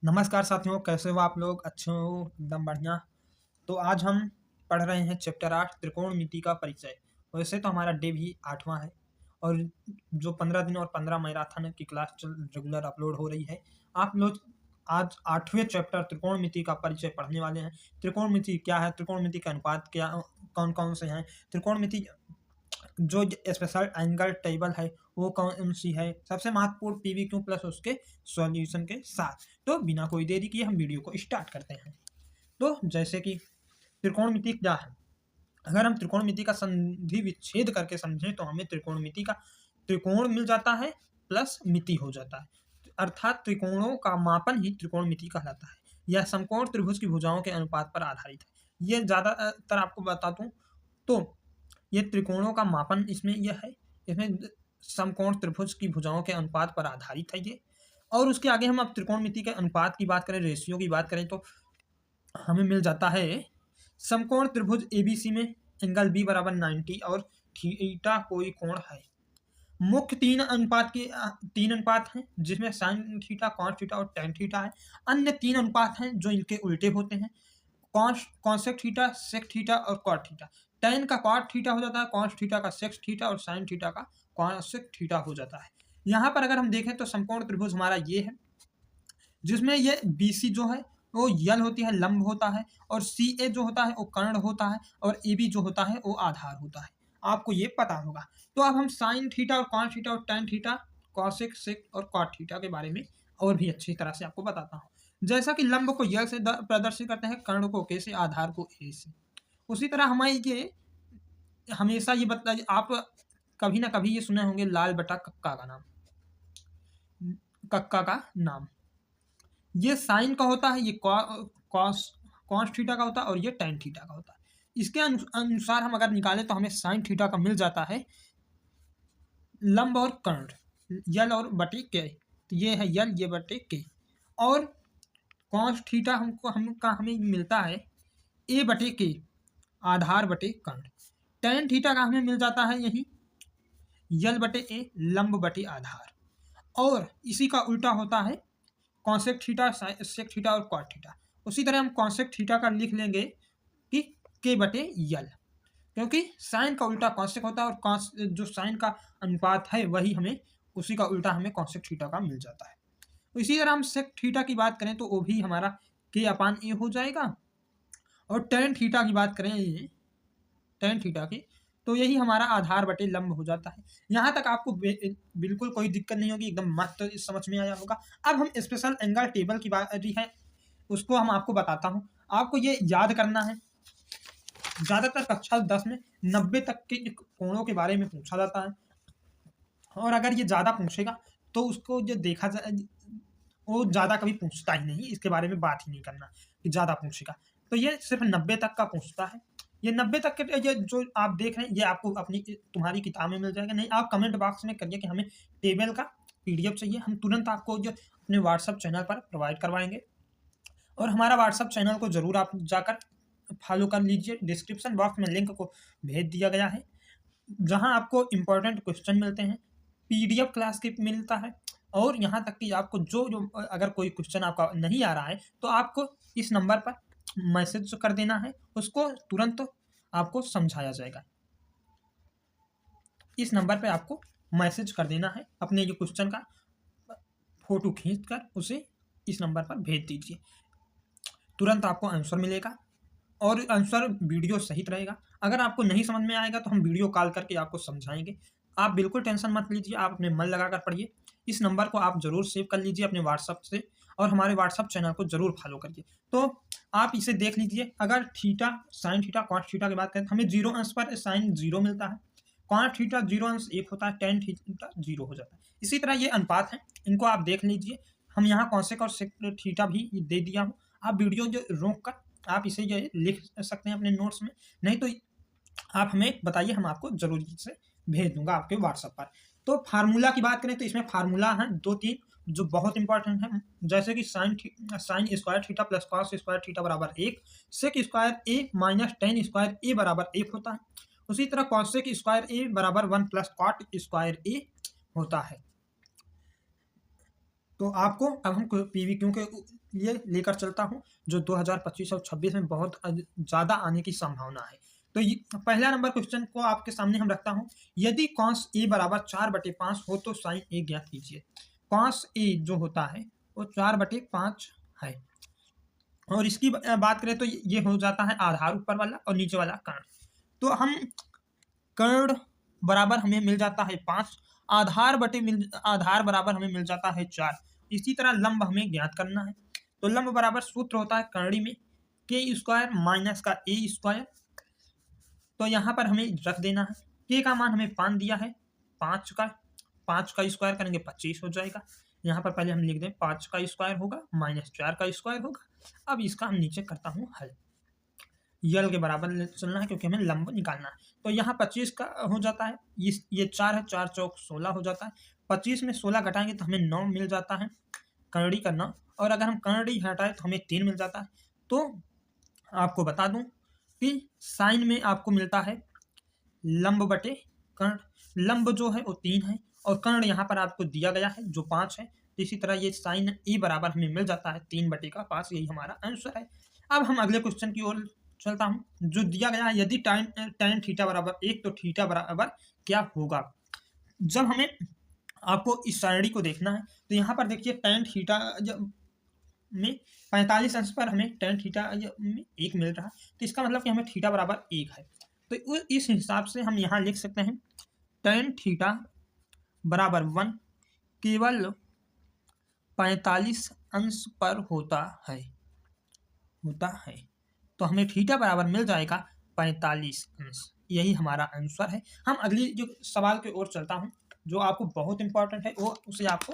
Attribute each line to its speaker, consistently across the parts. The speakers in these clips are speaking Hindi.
Speaker 1: नमस्कार साथियों, कैसे हो आप लोग? अच्छे हो? एकदम बढ़िया। तो आज हम पढ़ रहे हैं चैप्टर 8 त्रिकोणमिति का परिचय। वैसे तो हमारा डे भी 8वां है और जो 15 दिन और 15 मैराथन की क्लास रेगुलर अपलोड हो रही है। आप लोग आज 8वें चैप्टर त्रिकोणमिति का परिचय पढ़ने वाले हैं। त्रिकोणमिति क्या है? त्रिकोणमिति के अनुपात क्या कौन कौन से हैं? त्रिकोणमिति जो स्पेशल एंगल टेबल है वो कौन सी है? सबसे महत्वपूर्ण पीवी क्यू प्लस उसके सॉल्यूशन के साथ। तो बिना कोई देरी किए हम वीडियो को स्टार्ट करते हैं। तो जैसे कि त्रिकोणमिति क्या है? अगर हम त्रिकोणमिति का संधि विच्छेद करके समझें तो हमें त्रिकोणमिति का त्रिकोण मिल जाता है प्लस मिति हो जाता है, अर्थात त्रिकोणों का मापन ही त्रिकोणमिति कहलाता है। यह समकोण त्रिभुज की भुजाओं के अनुपात पर आधारित है। यह ज़्यादातर आपको बता दूं तो ये त्रिकोणों का मापन इसमें यह है, इसमें समकोण त्रिभुज की भुजाओं के अनुपात पर आधारित है ये। और उसके आगे हम अब त्रिकोणमिति के अनुपात की बात करें, रेशियो की बात करें तो हमें मिल जाता है समकोण त्रिभुज एबीसी में एंगल बी बराबर 90 और थीटा कोई कोण है। मुख्य तीन अनुपात हैं जिसमें साइन थीटा, कॉस थीटा और टेन थीटा है। अन्य तीन अनुपात हैं जो इनके उल्टे होते हैं, कॉसेक थीटा, सेक थीटा और कॉट थीटा। टेन का कॉट थीटा हो जाता है, कॉस थीटा का सेक थीटा और साइन थीटा का कॉसेक थीटा हो जाता है। यहाँ पर अगर हम देखें तो समकोण त्रिभुज हमारा ये है जिसमें ये बीसी जो है वो यल होती है, लंब होता है, और सी ए जो होता है वो कर्ण होता है, और ए बी जो होता है वो आधार होता है। आपको ये पता होगा। तो अब हम साइन थीटा और कॉस थीटा और टेन थीटा, कॉसेक, सेक और कॉट थीटा के बारे में और भी अच्छी तरह से आपको बताता हूँ। जैसा कि लंब को यल से प्रदर्शित करते हैं, कर्ण को के से, आधार को ए से, उसी तरह हमारी ये हमेशा ये बताइए, आप कभी ना कभी ये सुने होंगे लाल बटा कक्का का नाम, कक्का का नाम। ये साइन का होता है, ये कॉस कॉस थीटा का होता है और ये टेन थीटा का होता है। इसके अनुसार हम अगर निकालें तो हमें साइन थीटा का मिल जाता है लंब और कर्ण, यल और बटे के। तो ये है यल, ये बटे के। और कॉस थीटा हमें मिलता है ए बटे के, आधार बटे कर्ण। टेन थीटा का हमें मिल जाता है यही यल बटे ए, लंब बटे आधार। और इसी का उल्टा होता है कॉसेक थीटा, सेक थीटा और कॉट थीटा। उसी तरह हम कॉसेक थीटा का लिख लेंगे कि के बटे यल, क्योंकि साइन का उल्टा कॉसेक होता है और कॉस जो साइन का अनुपात है वही हमें उसी का उल्टा हमें कॉसेक थीटा का मिल जाता है। तो इसी तरह हम सेक थीटा की बात करें तो वो भी हमारा के अपान ए हो जाएगा। और टेन थीटा की बात करें, टेन थीटा की, तो यही हमारा आधार बटे लंब हो जाता है। यहाँ तक आपको बिल्कुल कोई दिक्कत नहीं होगी, एकदम मस्त समझ में आया होगा। अब हम स्पेशल एंगल टेबल की बात है उसको हम आपको बताता हूँ। आपको ये याद करना है, ज़्यादातर कक्षा 10 में 90 तक के कोणों के बारे में पूछा जाता है, और अगर ये ज़्यादा पूछेगा तो उसको जो देखा जाए वो ज़्यादा कभी पूछता ही नहीं, इसके बारे में बात ही नहीं करना कि ज़्यादा पूछेगा। तो ये सिर्फ 90 तक का पूछता है। ये 90 तक के ये जो आप देख रहे हैं ये आपको अपनी तुम्हारी किताब में मिल जाएगा। नहीं, आप कमेंट बॉक्स में करिए कि हमें टेबल का पीडीएफ चाहिए, हम तुरंत आपको जो अपने व्हाट्सअप चैनल पर प्रोवाइड करवाएंगे। और हमारा व्हाट्सअप चैनल को ज़रूर आप जाकर फॉलो कर लीजिए। डिस्क्रिप्शन बॉक्स में लिंक को भेज दिया गया है, जहाँ आपको इम्पोर्टेंट क्वेश्चन मिलते हैं, पीडीएफ क्लास के मिलता है, और यहाँ तक कि आपको जो जो अगर कोई क्वेश्चन आपका नहीं आ रहा है तो आपको इस नंबर पर मैसेज कर देना है, उसको तुरंत आपको समझाया जाएगा। इस नंबर पे आपको मैसेज कर देना है, अपने जो क्वेश्चन का फोटो खींचकर उसे इस नंबर पर भेज दीजिए, तुरंत आपको आंसर मिलेगा और आंसर वीडियो सहित रहेगा। अगर आपको नहीं समझ में आएगा तो हम वीडियो कॉल करके आपको समझाएंगे। आप बिल्कुल टेंशन मत लीजिए, आप अपने मन लगाकर पढ़िए। इस नंबर को आप ज़रूर सेव कर लीजिए अपने व्हाट्सअप से, और हमारे व्हाट्सअप चैनल को ज़रूर फॉलो करिए। तो आप इसे देख लीजिए। अगर theta, sine theta, cos theta की बात करें तो हमें 0 अंश पर साइन 0 मिलता है, कॉस थीटा 0 अंश 1 होता है, टेन थीटा 0 हो जाता है। इसी तरह ये अनुपात है, इनको आप देख लीजिए। हम यहाँ कॉसेक और सेक थीटा भी दे दिया हूँ। आप वीडियो जो रोक कर आप इसे जो लिख सकते हैं अपने नोट्स में, नहीं तो आप हमें बताइए, हम आपको ज़रूर से भेज दूंगा आपके व्हाट्सएप पर। तो फार्मूला की बात करें तो इसमें फार्मूला है 2-3 जो बहुत इंपॉर्टेंट है, जैसे कि sine square theta plus cos square theta बराबर 1, सेक स्क्वायर ए माइनस टेन स्क्वायर ए बराबर 1 होता है। उसी तरह कॉसेक स्क्वायर ए बराबर 1 प्लस कॉट स्क्वायर ए होता है। तो आपको अब हम पीवी क्यू के लिए लेकर चलता हूँ जो 2025 और 26 में बहुत ज़्यादा आने की संभावना है। तो पहला नंबर क्वेश्चन को आपके सामने हम रखता हूँ, यदि कॉस ए बराबर 4/5 हो तो साइन ए ज्ञात कीजिए। कॉस ए जो होता है वो 4/5 है, और इसकी बात करें तो ये हो जाता है आधार ऊपर वाला और नीचे वाला कर्ण। तो हम कर्ण बराबर हमें मिल जाता है 5, आधार बराबर हमें मिल जाता है 4। इसी तरह लंब हमें ज्ञात करना है, तो लंब बराबर सूत्र होता है कर्णी में k² माइनस का a²। तो यहाँ पर हमें रख देना है, k का मान हमें 5 दिया है, 5 का स्क्वायर करेंगे 25 हो जाएगा। यहाँ पर पहले हम लिख दें 5 का स्क्वायर होगा माइनस 4 का स्क्वायर होगा। अब इसका हम नीचे करता हूँ हल, यल के बराबर चलना है क्योंकि हमें लंब निकालना है। तो यहाँ 25 का हो जाता है, ये 4 है, 4 चौक 16 हो जाता है। 25 में 16 घटाएंगे तो हमें 9 मिल जाता है, कर्णी का 9, और अगर हम कर्णी हटाएं तो हमें 3 मिल जाता है। तो आपको बता दूं कि साइन में आपको मिलता है लंब बटे कर्ण। लंब जो है वो 3 है और कर्ण यहाँ पर आपको दिया गया है जो 5 है। तो इसी तरह ये साइन ए बराबर हमें मिल जाता है 3/5, यही हमारा आंसर है। अब हम अगले क्वेश्चन की ओर चलता हूँ जो दिया गया है, यदि tan थीटा बराबर 1 तो थीटा बराबर क्या होगा। जब हमें आपको इस सारणी को देखना है तो यहाँ पर देखिए tan थीटा में 45 अंश पर हमें tan थीटा में 1 मिल रहा है, तो इसका मतलब कि हमें थीटा बराबर 1 है। तो इस हिसाब से हम यहाँ लिख सकते हैं tan थीटा बराबर 1 केवल 45 अंश पर होता है। तो हमें थीटा बराबर मिल जाएगा 45 अंश, यही हमारा आंसर है। हम अगली जो सवाल की ओर चलता हूँ जो आपको बहुत इंपॉर्टेंट है, वो उसे आपको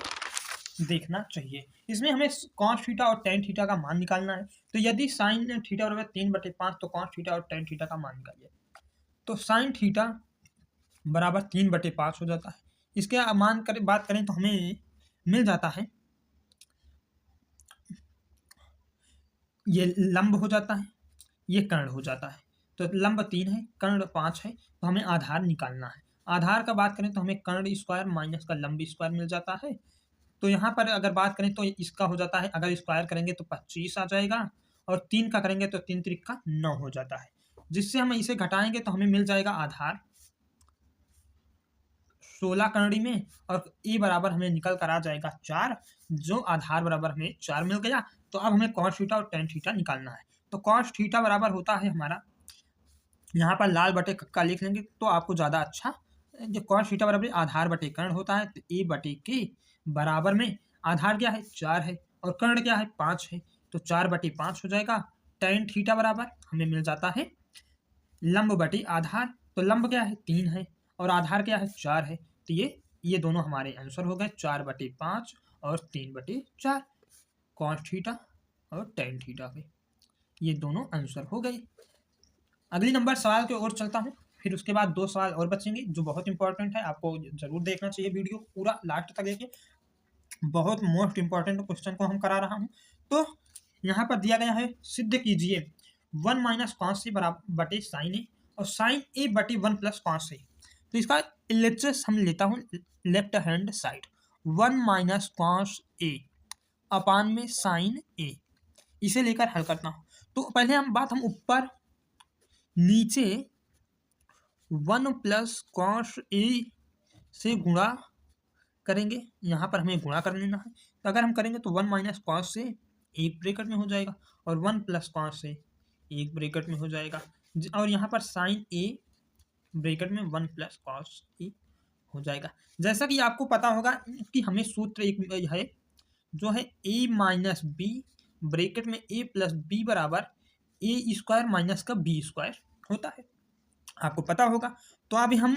Speaker 1: देखना चाहिए। इसमें हमें कॉस थीटा और tan थीटा का मान निकालना है। तो यदि साइन थीटा बराबर 3/5 तो कॉस थीटा और tan थीटा का मान निकालिए। तो साइन थीटा बराबर 3/5 हो जाता है। इसके बात करें तो हमें मिल जाता है, ये लंब हो जाता है, ये कर्ण हो जाता है। तो लंब 3 है, कर्ण 5 है, तो हमें आधार निकालना है। आधार का बात करें तो हमें कर्ण स्क्वायर माइनस का लंब स्क्वायर मिल जाता है। तो यहाँ पर अगर बात करें तो इसका हो जाता है, अगर स्क्वायर करेंगे तो 25 आ जाएगा, और 3 का करेंगे तो 3 3 का 9 हो जाता है, जिससे हम इसे घटाएंगे तो हमें मिल जाएगा आधार 16 कर्णी में, और ए बराबर हमें निकल कर आ जाएगा 4, जो आधार बराबर हमें 4 मिल गया। तो अब हमें कॉस थीटा और tan थीटा निकालना है। तो कॉस थीटा बराबर होता है हमारा, यहाँ पर लाल बटे कक्का लिख लेंगे तो आपको ज़्यादा अच्छा, जो कॉस थीटा बराबर आधार बटे कर्ण होता है, तो ए बटे के बराबर में आधार क्या है 4 है और कर्ण क्या है 5 है, तो 4/5 हो जाएगा। tan थीटा बराबर हमें मिल जाता है लंब बटे आधार, तो लंब क्या है 3 है और आधार क्या है 4 है, तो ये दोनों हमारे आंसर हो गए 4/5 और 3/4, कॉस थीटा और tan थीटा के ये दोनों आंसर हो गए। अगली नंबर सवाल की ओर चलता हूँ, फिर उसके बाद 2 सवाल और बचेंगे जो बहुत इंपॉर्टेंट है, आपको जरूर देखना चाहिए वीडियो पूरा लास्ट तक देखिए, बहुत मोस्ट इंपॉर्टेंट क्वेश्चन को हम करा रहा हूँ। तो यहाँ पर दिया गया है, सिद्ध कीजिए 1 माइनस कॉस ए बटे साइन ए और साइन ए बटे 1 प्लस कॉस ए। तो इसका एलएचएस हम लेता हूँ left hand side, 1 minus cos A अपान में साइन ए, इसे लेकर हल करता हूँ। तो पहले हम ऊपर नीचे 1 प्लस कॉस ए से गुणा करेंगे, यहाँ पर हमें गुणा कर लेना है। तो अगर हम करेंगे तो 1 माइनस कॉस से एक ब्रैकेट में हो जाएगा और 1 प्लस कॉस से एक ब्रैकेट में हो जाएगा, और यहाँ पर साइन ए ब्रैकेट में 1 प्लस कॉस ए हो जाएगा। जैसा कि आपको पता होगा कि हमें सूत्र एक है जो है ए माइनस बी ब्रैकेट में ए प्लस बी बराबर ए स्क्वायर माइनस का बी स्क्वायर होता है, आपको पता होगा। तो अभी हम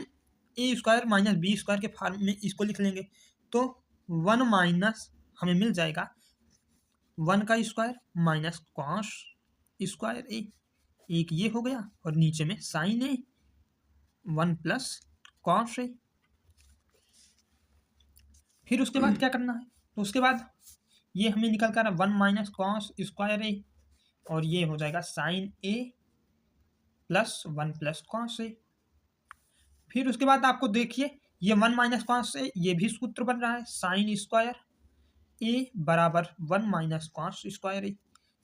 Speaker 1: ए स्क्वायर माइनस बी स्क्वायर के फॉर्म में इसको लिख लेंगे। तो 1 माइनस हमें मिल जाएगा 1 का स्क्वायर माइनस कॉस स्क्वायर ए, एक ये हो गया, और नीचे में sine A 1 plus cos A. फिर उसके बाद क्या करना है, तो उसके बाद ये हमें निकल कर 1 माइनस कॉस स्क्वायर ए, और ये हो जाएगा sign A plus 1 plus cos A. फिर उसके बाद आपको देखिए ये 1 माइनस कॉस से ये भी सूत्र बन रहा है साइन स्क्वायर ए बराबर 1 माइनस कॉस स्क्वायर ए।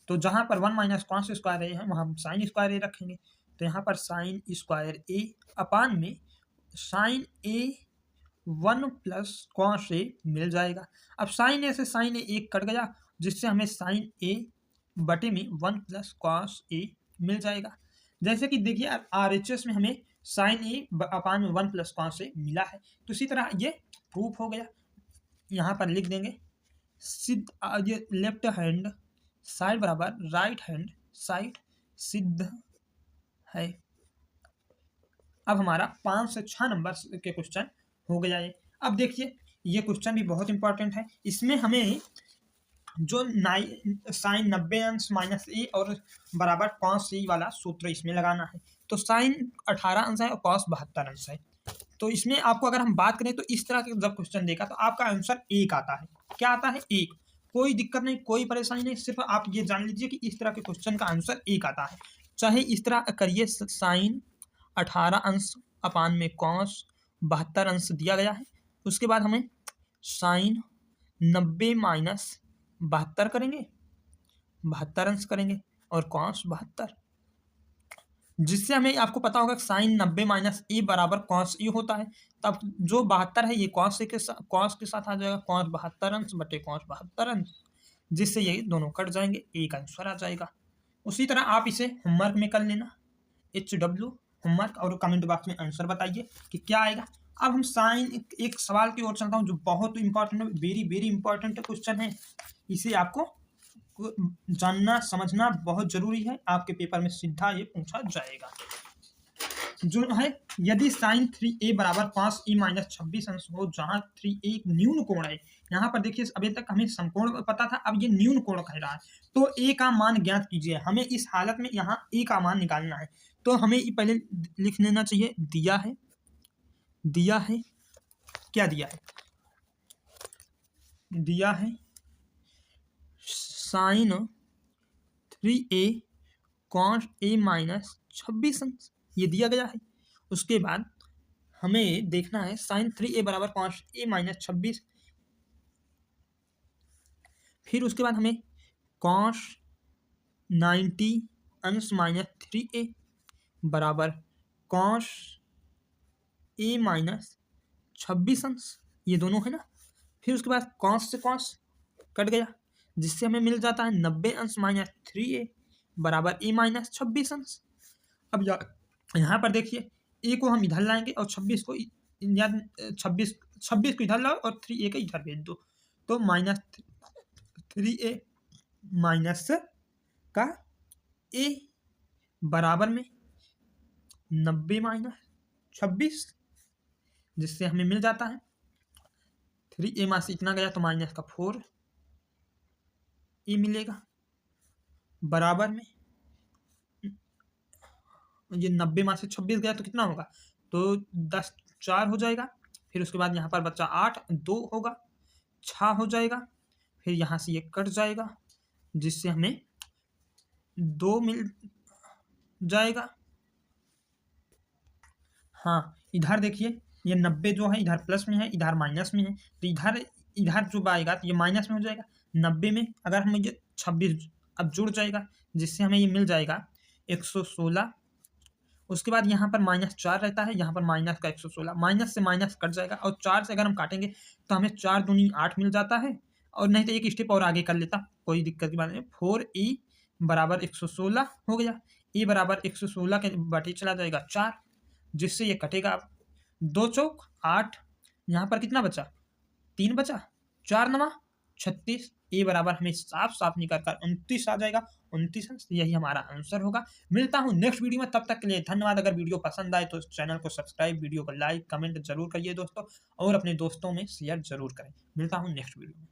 Speaker 1: तो जहाँ पर 1 माइनस कॉस स्क्वायर ए है वहाँ हम साइन स्क्वायर ए रखेंगे। तो यहाँ पर साइन स्क्वायर ए अपान में sine A 1 plus cos A मिल जाएगा। अब साइन ए से साइन ए एक कट गया, जिससे हमें साइन ए बटे में 1 प्लस कॉस ए मिल जाएगा। जैसे कि देखिए RHS में हमें साइन ए अपान में 1 प्लस कॉस ए मिला है, तो इसी तरह ये प्रूफ हो गया। यहाँ पर लिख देंगे सिद्ध, ये लेफ्ट हैंड साइड बराबर राइट हैंड साइड सिद्ध है। अब हमारा 5 से 6 नंबर के क्वेश्चन हो गया है। अब देखिए ये क्वेश्चन भी बहुत इंपॉर्टेंट है। इसमें हमें जो साइन 90 अंश माइनस ए और बराबर कॉस ए वाला सूत्र इसमें लगाना है। तो साइन 18 अंश है और कॉस 72 अंश है। तो इसमें आपको अगर हम बात करें तो इस तरह के जब क्वेश्चन देखा तो आपका आंसर 1 आता है। क्या आता है? 1। कोई दिक्कत नहीं, कोई परेशानी नहीं, सिर्फ आप ये जान लीजिए कि इस तरह के क्वेश्चन का आंसर 1 आता है। चाहे इस तरह करिए, साइन 18 अंश अपान में कॉस 72 अंश दिया गया है, उसके बाद हमें साइन 90 माइनस 72 करेंगे, 72 अंश करेंगे और कॉस 72, जिससे हमें आपको पता होगा साइन 90 माइनस ए बराबर कॉस ए होता है। तब जो 72 है ये कॉस के साथ आ जाएगा, कॉस 72 अंश बटे कॉस 72 अंश, जिससे ये दोनों कट जाएंगे, एक आंसर आ जाएगा। उसी तरह आप इसे होमवर्क में कर लेना, HW होमवर्क, और कमेंट बॉक्स में आंसर बताइए कि क्या आएगा। अब हम साइन एक सवाल की ओर चलता हूँ जो बहुत इंपॉर्टेंट है, वेरी इंपॉर्टेंट क्वेश्चन है। इसे आपको जानना समझना बहुत जरूरी है, आपके पेपर में सीधा ये पूछा जाएगा। जो है, यदि साइन 3a बराबर 5a माइनस 26 अंश हो, जहाँ 3a एक न्यून कोण है। यहाँ पर देखिए अभी तक हमें समकोण पता था, अब ये न्यून कोण कह रहा है। तो a का मान ज्ञात कीजिए। हमें इस हालत में यहाँ a का मान निकालना है, तो हमें पहले लिख लेना चाहिए दिया है क्या दिया है? दिया है sign 3a cos a minus 26 अंश, ये दिया गया है। उसके बाद हमें देखना है साइन 3a बराबर कॉस a माइनस 26, फिर उसके बाद हमें कॉस 90 अंश माइनस 3a बराबर कॉस a माइनस 26 अंश, ये दोनों है ना। फिर उसके बाद कॉस से कॉस कट गया, जिससे हमें मिल जाता है 90 अंश माइनस 3a बराबर a माइनस 26 अंश। अब यहाँ पर देखिए a को हम इधर लाएंगे और 26 को को इधर लाओ और 3a का इधर भेज दो, तो माइनस 3a माइनस का a बराबर में 90 माइनस 26, जिससे हमें मिल जाता है 3a मास इतना गया तो माइनस का 4 ए मिलेगा, बराबर में ये 90 में से 26 गया तो कितना होगा? तो 10 4 हो जाएगा। फिर उसके बाद यहाँ पर बच्चा 8 2 होगा, 6 हो जाएगा। फिर यहाँ से ये कट जाएगा, जिससे हमें 2 मिल जाएगा। हाँ, इधर देखिए ये 90 जो है इधर प्लस में है, इधर माइनस में है, तो इधर जो आएगा तो ये माइनस में हो जाएगा। 90 में अगर हमें ये 26 अब जुड़ जाएगा, जिससे हमें ये मिल जाएगा 116। उसके बाद यहाँ पर -4 रहता है, यहाँ पर माइनस का 116, माइनस से माइनस कट जाएगा और 4 से अगर हम काटेंगे तो हमें 4 दूनी 8 मिल जाता है। और नहीं तो एक स्टेप और आगे कर लेता, कोई दिक्कत की बात नहीं। 4e बराबर 116 हो गया, e बराबर 116 के बटे चला जाएगा 4, जिससे ये कटेगा। अब 2 चौक 8, यहाँ पर कितना बचा? 3 बचा, 4 9 36, ए बराबर हमें साफ साफ निकल कर 29 आ जाएगा। 29 यही हमारा आंसर होगा। मिलता हूँ नेक्स्ट वीडियो में, तब तक के लिए धन्यवाद। अगर वीडियो पसंद आए तो चैनल को सब्सक्राइब, वीडियो को लाइक कमेंट जरूर करिए दोस्तों, और अपने दोस्तों में शेयर जरूर करें। मिलता हूँ नेक्स्ट वीडियो में।